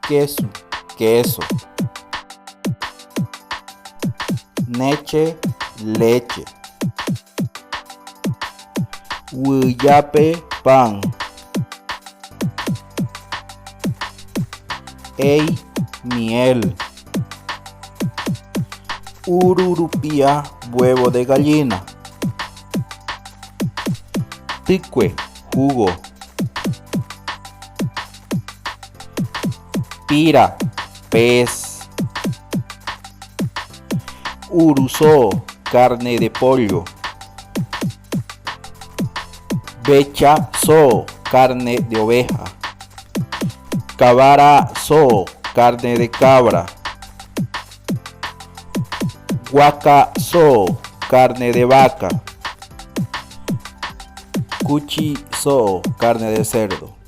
queso, queso. Neche, leche. Huillape, pan. Ey, miel. Ururupía, huevo de gallina. Ticue, jugo. Pira, pez. Urusó, carne de pollo. Becha-so, carne de oveja. Cabara-so, carne de cabra. Guaca-so, carne de vaca. Cuchi-so, carne de cerdo.